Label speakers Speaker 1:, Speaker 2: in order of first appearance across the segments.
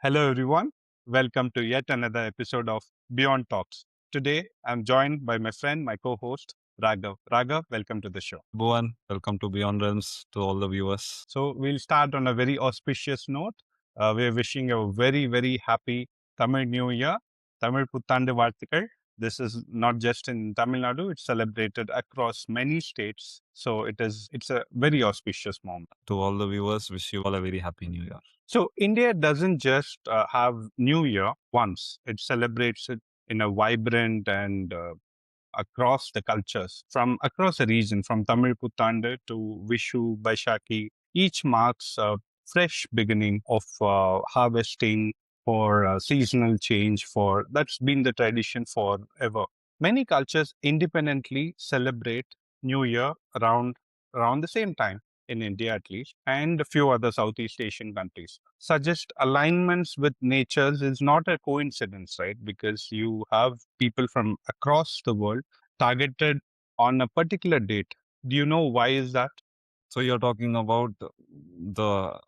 Speaker 1: Hello, everyone. Welcome to yet another episode of Beyond Talks. Today, I'm joined by my friend, my co host, Raghav. Raghav, welcome to the show.
Speaker 2: Bhuvan, welcome to Beyond Realms to all the viewers.
Speaker 1: So, we'll start on a very auspicious note. We're wishing you a very, very happy Tamil New Year, Tamil Puttande Vartikal. This is not just in Tamil Nadu, it's celebrated across many states. So, it's a very auspicious moment.
Speaker 2: To all the viewers, wish you all a very happy new year.
Speaker 1: So India doesn't just have New Year once; it celebrates it in a vibrant and across the cultures, from across the region, from Tamil Puttande to Vishu, Baishaki. Each marks a fresh beginning of harvesting for seasonal change. For that's been the tradition forever. Many cultures independently celebrate New Year around the same time in India at least, and a few other Southeast Asian countries. Suggest alignments with natures is not a coincidence, right? Because you have people from across the world targeted on a particular date. Do you know why is that?
Speaker 2: So you're talking about the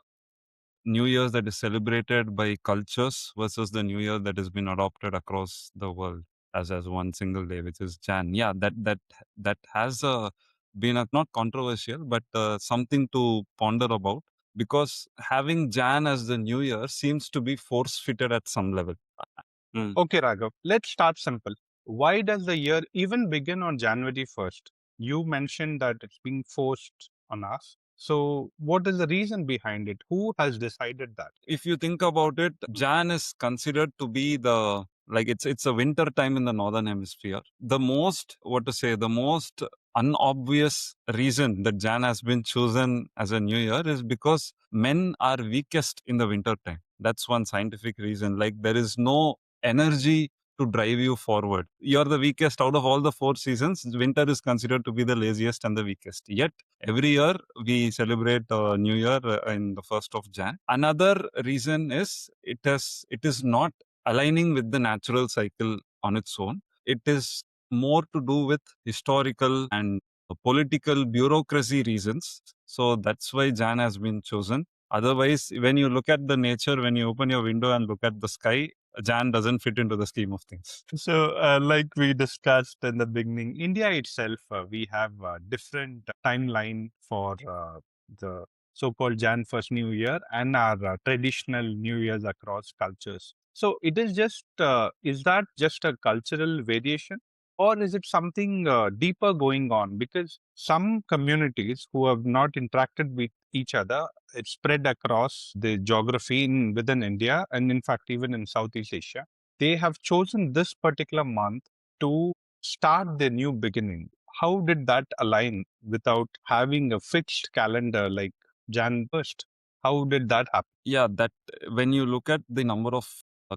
Speaker 2: New Year's that is celebrated by cultures versus the New Year that has been adopted across the world as one single day, which is Jan. Yeah, that has been not controversial, but something to ponder about because having Jan as the New Year seems to be force fitted at some level. Mm.
Speaker 1: Okay, Raghav, let's start simple. Why does the year even begin on January 1st? You mentioned that it's being forced on us. So, what is the reason behind it? Who has decided that?
Speaker 2: If you think about it, Jan is considered to be the like it's a winter time in the northern hemisphere. The most the most unobvious reason that Jan has been chosen as a new year is because men are weakest in the winter time. That's one scientific reason. Like there is no energy to drive you forward. You're the weakest out of all the four seasons. Winter is considered to be the laziest and the weakest. Yet every year we celebrate New Year in the 1st of Jan. Another reason is it is not aligning with the natural cycle on its own. It is more to do with historical and political bureaucracy reasons. So that's why Jan has been chosen. Otherwise, when you look at the nature, when you open your window and look at the sky, Jan doesn't fit into the scheme of things.
Speaker 1: So, like we discussed in the beginning, India itself, we have a different timeline for the so-called Jan First New Year and our traditional New Years across cultures. So, is that just a cultural variation, or is it something deeper going on? Because some communities who have not interacted with each other, it's spread across the geography within India, and in fact, even in Southeast Asia, they have chosen this particular month to start their new beginning. How did that align without having a fixed calendar like Jan 1st? How did that happen?
Speaker 2: Yeah, that when you look at the number of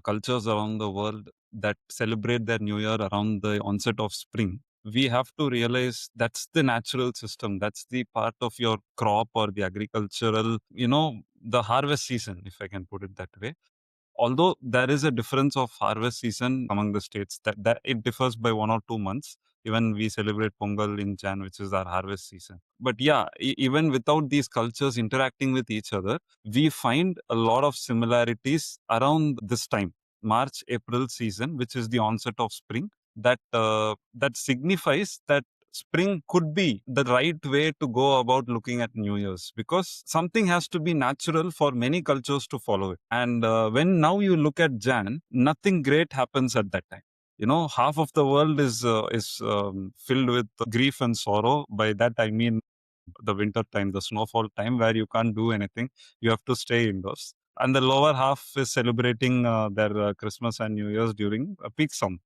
Speaker 2: cultures around the world that celebrate their new year around the onset of spring, we have to realize that's the natural system. That's the part of your crop or the agricultural, the harvest season, if I can put it that way. Although there is a difference of harvest season among the states, that it differs by 1 or 2 months. Even we celebrate Pongal in Jan, which is our harvest season. But yeah, even without these cultures interacting with each other, we find a lot of similarities around this time, March, April season, which is the onset of spring. That signifies that spring could be the right way to go about looking at New Year's because something has to be natural for many cultures to follow it. And when now you look at Jan, nothing great happens at that time. Half of the world is filled with grief and sorrow. By that I mean the winter time, the snowfall time, where you can't do anything. You have to stay indoors. And the lower half is celebrating their Christmas and New Year's during a peak summer,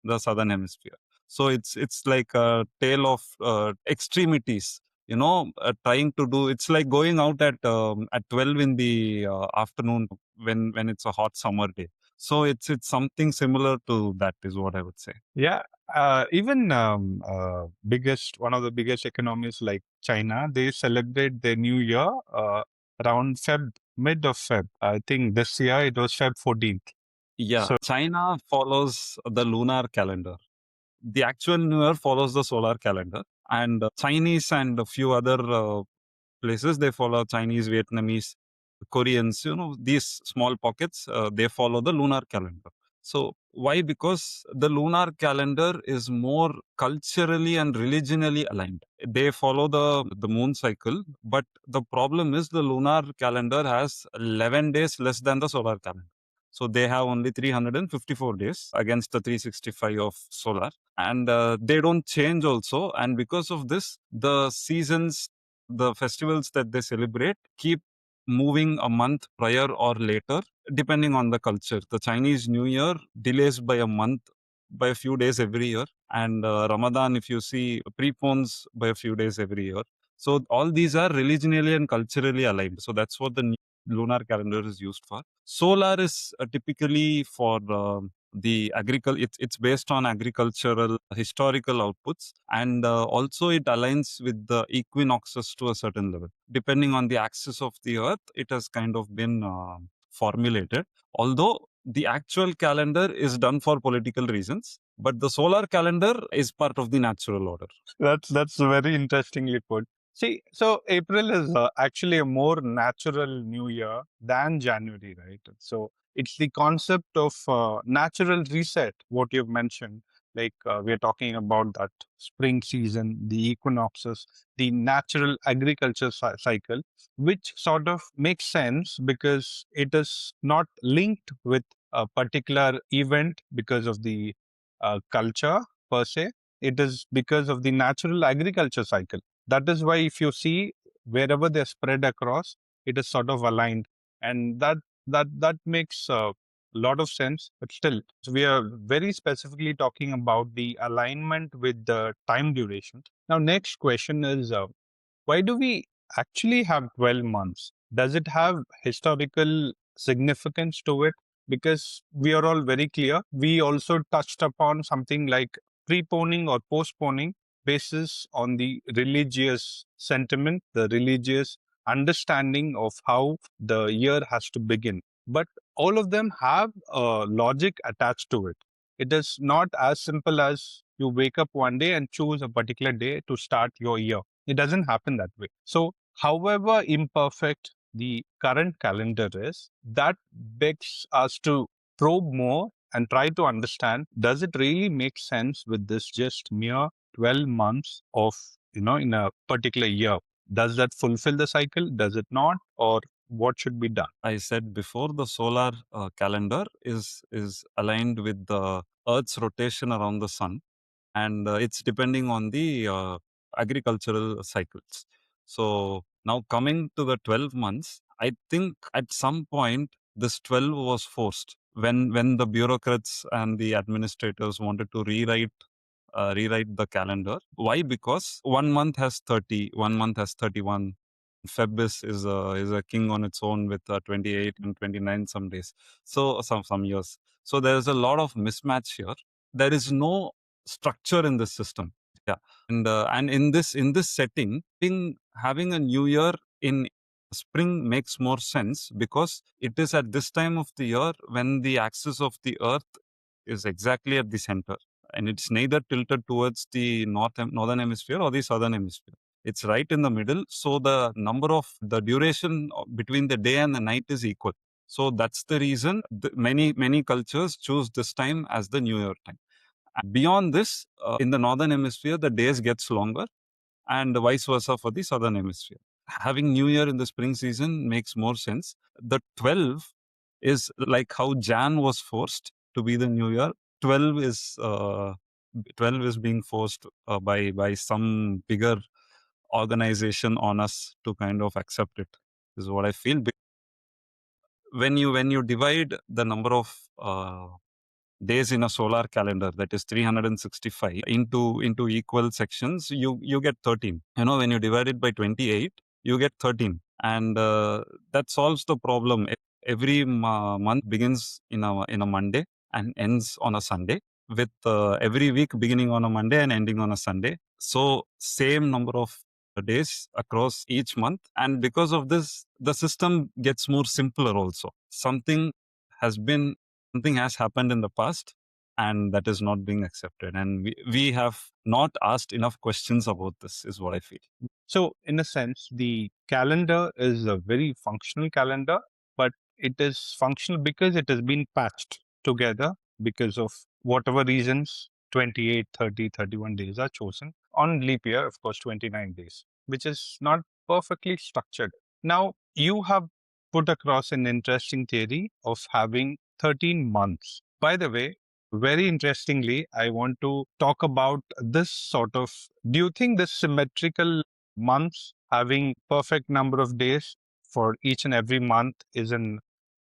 Speaker 2: the southern hemisphere. So it's like a tale of extremities. Trying to do it's like going out at 12 in the afternoon when it's a hot summer day. So it's something similar to that is what I would say.
Speaker 1: Yeah, even biggest one of the biggest economies like China, they celebrate their New Year around mid of Feb. I think this year it was Feb 14th.
Speaker 2: Yeah,
Speaker 1: So
Speaker 2: China follows the lunar calendar. The actual New Year follows the solar calendar, and Chinese and a few other places they follow Chinese, Vietnamese. Koreans, these small pockets, they follow the lunar calendar. So why? Because the lunar calendar is more culturally and religionally aligned. They follow the moon cycle, but the problem is the lunar calendar has 11 days less than the solar calendar. So they have only 354 days against the 365 of solar, and they don't change also. And because of this, the seasons, the festivals that they celebrate keep moving a month prior or later, depending on the culture. The Chinese New Year delays by a month, by a few days every year. And Ramadan, if you see, prepones by a few days every year. So all these are religionally and culturally aligned. So that's what the lunar calendar is used for. Solar is typically for the agriculture. It's based on agricultural historical outputs, and also it aligns with the equinoxes to a certain level. Depending on the axis of the earth, it has kind of been formulated. Although the actual calendar is done for political reasons, but the solar calendar is part of the natural order.
Speaker 1: That's very interestingly put. See, so April is actually a more natural new year than January, right? So it's the concept of natural reset, what you've mentioned. Like we're talking about that spring season, the equinoxes, the natural agriculture cycle, which sort of makes sense because it is not linked with a particular event because of the culture per se. It is because of the natural agriculture cycle. That is why if you see wherever they're spread across, it is sort of aligned, and that makes a lot of sense. But still, so we are very specifically talking about the alignment with the time duration. Now, next question is why do we actually have 12 months? Does it have historical significance to it? Because we are all very clear. We also touched upon something like preponing or postponing basis on the religious sentiment, the religious understanding of how the year has to begin. But all of them have a logic attached to it. It is not as simple as you wake up one day and choose a particular day to start your year. It doesn't happen that way. So, however imperfect the current calendar is, that begs us to probe more and try to understand, does it really make sense with this just mere 12 months of, in a particular year? Does that fulfill the cycle? Does it not? Or what should be done?
Speaker 2: I said before, the solar calendar is aligned with the Earth's rotation around the sun, and it's depending on the agricultural cycles. So now coming to the 12 months, I think at some point this 12 was forced when the bureaucrats and the administrators wanted to rewrite the calendar. Why? Because 1 month has 30, 1 month has 31. Feb is a king on its own with 28 and 29 some days. So some years. So there is a lot of mismatch here. There is no structure in this system. Yeah, and in this setting, having a new year in spring makes more sense because it is at this time of the year when the axis of the earth is exactly at the center, and it's neither tilted towards the northern hemisphere or the southern hemisphere. It's right in the middle, so the duration between the day and the night is equal. So that's the reason many cultures choose this time as the new year time. Beyond this, in the northern hemisphere, the days gets longer, and vice versa for the southern hemisphere. Having New Year in the spring season makes more sense. The 12 is like how Jan was forced to be the New Year. 12 is uh, 12 is being forced by some bigger organization on us to kind of accept it. Is what I feel. When you divide the number of days in a solar calendar, that is 365, into equal sections, you get 13. When you divide it by 28, you get 13, and that solves the problem. Every month begins in a Monday and ends on a Sunday, with every week beginning on a Monday and ending on a Sunday. So same number of days across each month, and because of this, the system gets more simpler also. Has been something has happened in the past, and that is not being accepted, and we have not asked enough questions about this, is what I feel.
Speaker 1: So, in a sense, the calendar is a very functional calendar, but it is functional because it has been patched together because of whatever reasons 28, 30, 31 days are chosen. On leap year, of course, 29 days, which is not perfectly structured. Now, you have put across an interesting theory of having 13 months. By the way, very interestingly, I want to talk about this sort of. Do you think this symmetrical months having perfect number of days for each and every month is an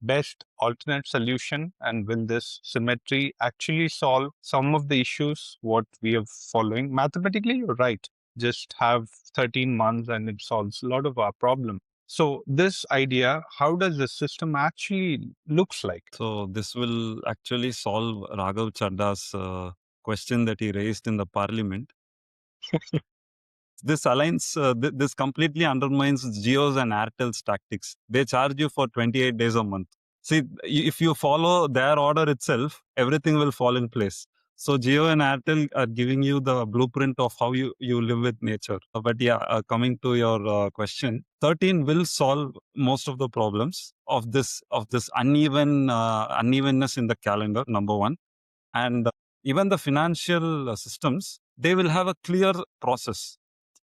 Speaker 1: best alternate solution, and will this symmetry actually solve some of the issues what we are following? Mathematically, you're right, just have 13 months and it solves a lot of our problem. So this idea, how does the system actually looks like?
Speaker 2: So this will actually solve Raghav Chadda's question that he raised in the parliament. This aligns, this completely undermines Jio's and Airtel's tactics. They charge you for 28 days a month. See, if you follow their order itself, everything will fall in place. So Jio and Airtel are giving you the blueprint of how you live with nature. But yeah, coming to your question, 13 will solve most of the problems of this unevenness in the calendar. Number one, and even the financial systems, they will have a clear process.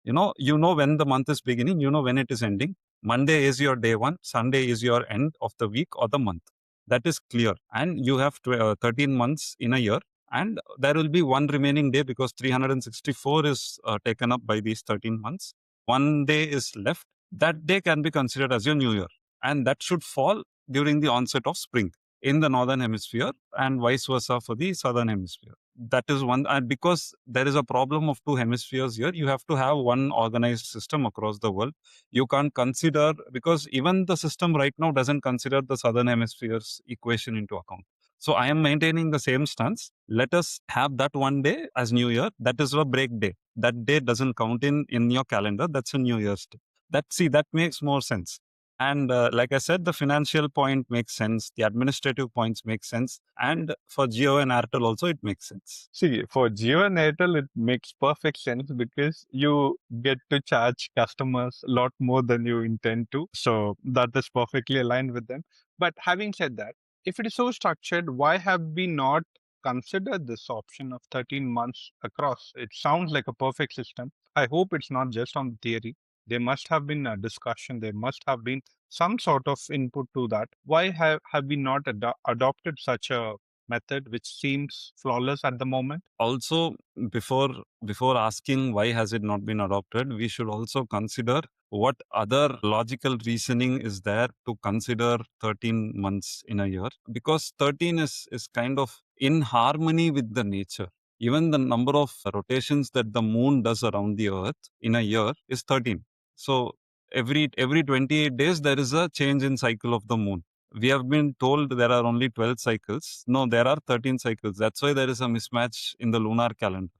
Speaker 2: You know when the month is beginning, you know when it is ending. Monday is your day one, Sunday is your end of the week or the month. That is clear. And you have 13 months in a year, and there will be one remaining day because 364 is taken up by these 13 months. One day is left. That day can be considered as your new year, and that should fall during the onset of spring in the northern hemisphere, and vice versa for the southern hemisphere. That is one. And because there is a problem of two hemispheres here, you have to have one organized system across the world. You can't consider, because even the system right now doesn't consider the southern hemisphere's equation into account. So I am maintaining the same stance. Let us have that one day as new year. That is a break day. That day doesn't count in your calendar. That's a new year's day. That makes more sense. And like I said, the financial point makes sense. The administrative points make sense. And for Geo and Airtel also, it makes sense.
Speaker 1: See, for Jio and Airtel, it makes perfect sense because you get to charge customers a lot more than you intend to. So that is perfectly aligned with them. But having said that, if it is so structured, why have we not considered this option of 13 months across? It sounds like a perfect system. I hope it's not just on theory. There must have been a discussion. There must have been some sort of input to that. Why have we not adopted such a method which seems flawless at the moment?
Speaker 2: Also, before before asking why has it not been adopted, we should also consider what other logical reasoning is there to consider 13 months in a year, because 13 is kind of in harmony with the nature. Even the number of rotations that the moon does around the earth in a year is 13. So every 28 days there is a change in cycle of the moon. We have been told there are only 12 cycles. No, there are 13 cycles. That's why there is a mismatch in the lunar calendar.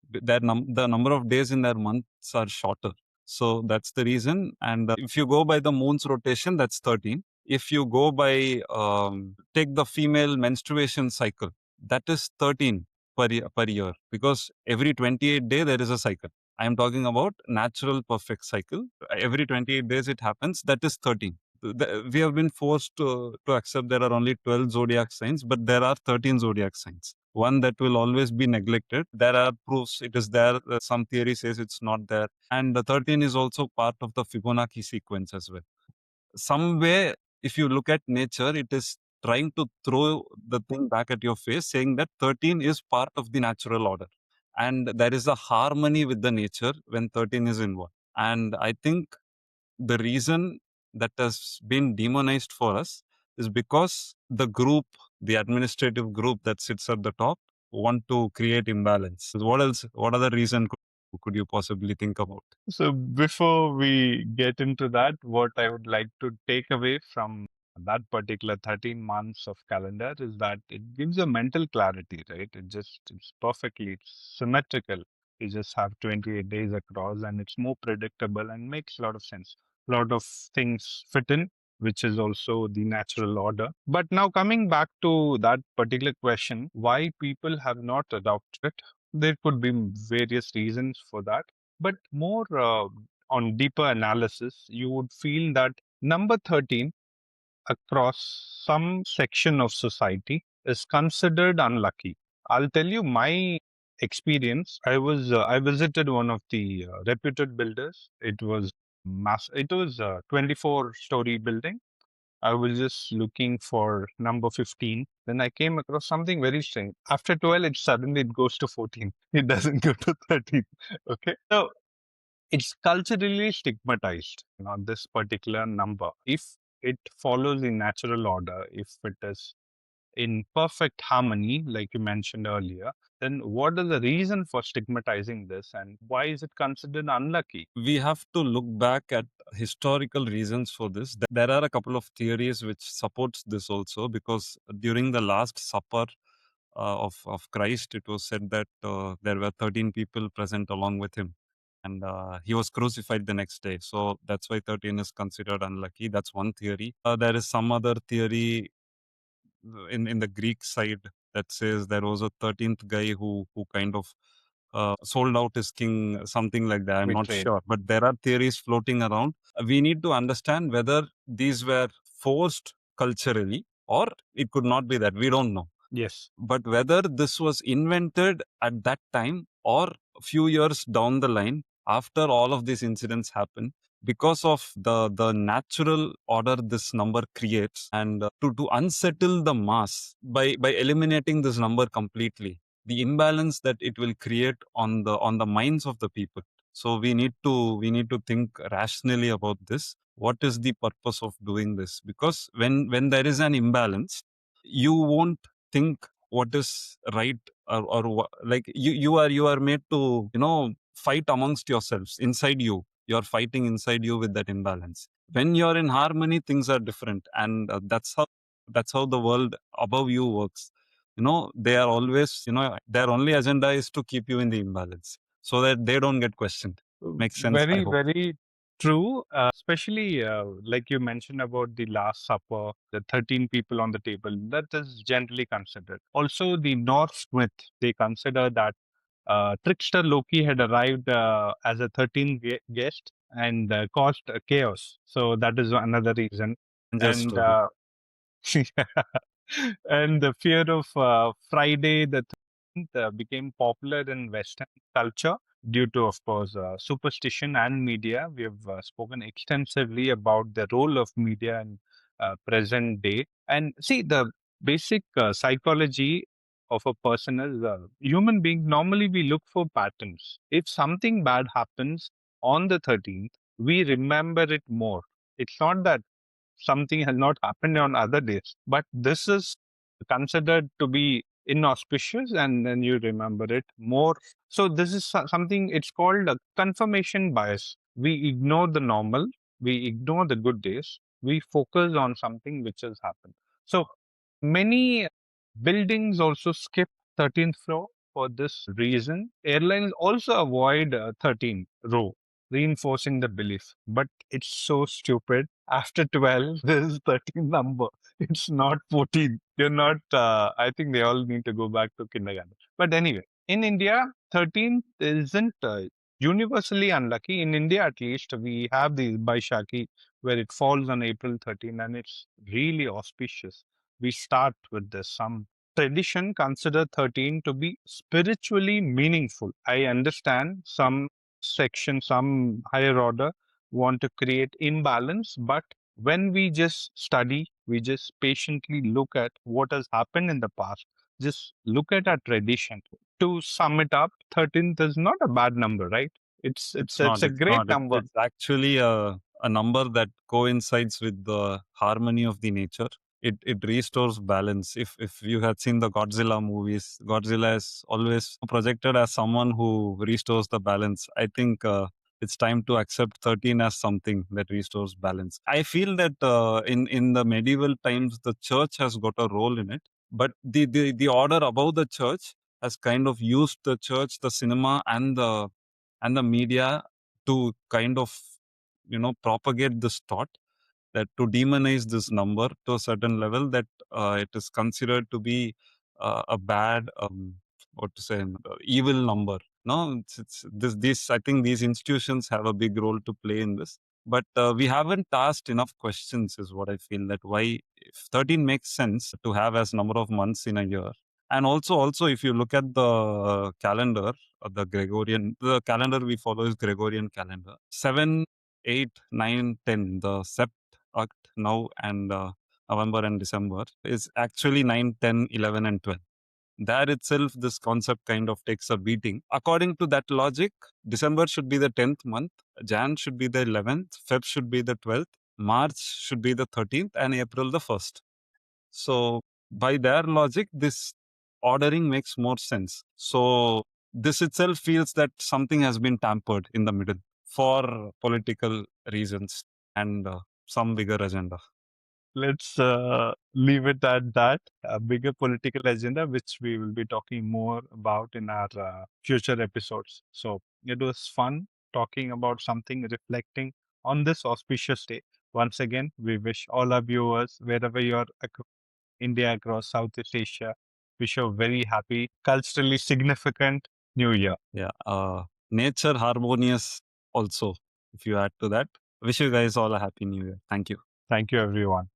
Speaker 2: The number of days in their months are shorter. So that's the reason. And if you go by the moon's rotation, that's 13. If you go by, take the female menstruation cycle, that is 13 per year, because every 28 day there is a cycle. I am talking about natural perfect cycle. Every 28 days it happens. That is 13. We have been forced to accept there are only 12 zodiac signs, but there are 13 zodiac signs. One that will always be neglected. There are proofs it is there. Some theory says it's not there. And the 13 is also part of the Fibonacci sequence as well. Some way, if you look at nature, it is trying to throw the thing back at your face, saying that 13 is part of the natural order. And there is a harmony with the nature when 13 is involved. And I think the reason that has been demonized for us is because the group, the administrative group that sits at the top, want to create imbalance. What else? What other reason could you possibly think about?
Speaker 1: So before we get into that, what I would like to take away from that particular 13 months of calendar is that it gives a mental clarity, right? It's perfectly it's symmetrical. You just have 28 days across and it's more predictable and makes a lot of sense. A lot of things fit in, which is also the natural order. But now coming back to that particular question, why people have not adopted it, there could be various reasons for that, but more on deeper analysis, you would feel that number 13 across some section of society is considered unlucky. I'll tell you my experience. I visited one of the reputed builders. It was It was a 24-story building. I was just looking for number 15. Then I came across something very strange. After 12, it goes to 14. It doesn't go to 13. Okay. So it's culturally stigmatized, this particular number. If it follows in natural order, if it is in perfect harmony, like you mentioned earlier, then what is the reason for stigmatizing this and why is it considered unlucky?
Speaker 2: We have to look back at historical reasons for this. There are a couple of theories which supports this also, because during the last supper of Christ, it was said that there were 13 people present along with him, and he was crucified the next day. So that's why 13 is considered unlucky. That's one theory. There is some other theory in the Greek side that says there was a 13th guy who kind of sold out his king, something like that. I'm not
Speaker 1: Betrayed.
Speaker 2: sure, but there are theories floating around. We need to understand whether these were forced culturally, or it could not be that. We don't know.
Speaker 1: Yes.
Speaker 2: But whether this was invented at that time or a few years down the line after all of these incidents happen, because of the natural order this number creates, and to unsettle the mass by eliminating this number completely, the imbalance that it will create on the minds of the people. So we need to think rationally about this. What is the purpose of doing this? Because when there is an imbalance, you won't think what is right, or like you are made to fight amongst yourselves. Inside you're fighting inside you with that imbalance. When you're in harmony, things are different, and that's how the world above you works. They are always, their only agenda is to keep you in the imbalance so that they don't get questioned. Makes sense, I
Speaker 1: Very,
Speaker 2: hope.
Speaker 1: very true. Especially like you mentioned about the Last Supper, the 13 people on the table, that is generally considered. Also, the Norse myth, they consider that trickster Loki had arrived as a 13th guest and caused chaos. So that is another reason.
Speaker 2: Just
Speaker 1: And
Speaker 2: story.
Speaker 1: and the fear of Friday the 13th became popular in Western culture due to, of course, superstition and media. We have spoken extensively about the role of media in present day. And see, the basic psychology of a person is human being. Normally, we look for patterns. If something bad happens on the 13th, we remember it more. It's not that something has not happened on other days. But this is considered to be inauspicious, and then you remember it more. So this is something, it's called a confirmation bias. We ignore the normal, we ignore the good days, we focus on something which has happened. So many buildings also skip 13th floor for this reason. Airlines also avoid 13 row, reinforcing the belief. But it's so stupid. After 12, this is 13 number. It's not 14. You're not, I think they all need to go back to kindergarten. But anyway, in India, 13 isn't universally unlucky. In India, at least, we have the Baishaki where it falls on April 13 and it's really auspicious. We start with this. Some tradition consider 13 to be spiritually meaningful. I understand some section, some higher order want to create imbalance, but when we just study, we just patiently look at what has happened in the past, just look at our tradition. To sum it up, 13th is not a bad number, right? It's
Speaker 2: It's
Speaker 1: it's
Speaker 2: not.
Speaker 1: it's a
Speaker 2: It's
Speaker 1: great
Speaker 2: not.
Speaker 1: number.
Speaker 2: It's actually a number that coincides with the harmony of the nature. It restores balance. If you had seen the Godzilla movies, Godzilla is always projected as someone who restores the balance. I think it's time to accept 13 as something that restores balance. I feel that in the medieval times, the church has got a role in it, but the order above the church has kind of used the church, the cinema, and the media to kind of propagate this thought, that to demonize this number to a certain level, that it is considered to be a bad, what to say, evil number. No, it's this. I think these institutions have a big role to play in this, but we haven't asked enough questions. Is what I feel, that why if 13 makes sense to have as number of months in a year, and also if you look at the calendar, the calendar we follow is Gregorian calendar. 7, 8, 9, 10. The Sept, Oct, now, and November and December is actually 9, 10, 11, and 12. There itself, this concept kind of takes a beating. According to that logic, December should be the 10th month, Jan should be the 11th, Feb should be the 12th, March should be the 13th, and April the 1st. So, by their logic, this ordering makes more sense. So, this itself feels that something has been tampered in the middle for political reasons and some bigger agenda.
Speaker 1: Let's leave it at that. A bigger political agenda, which we will be talking more about in our future episodes. So it was fun talking about something, reflecting on this auspicious day. Once again, we wish all our viewers, wherever you're India, across Southeast Asia, wish you a very happy, culturally significant New Year.
Speaker 2: Yeah. Nature harmonious also, if you add to that. Wish you guys all a happy new year. Thank you.
Speaker 1: Thank you, everyone.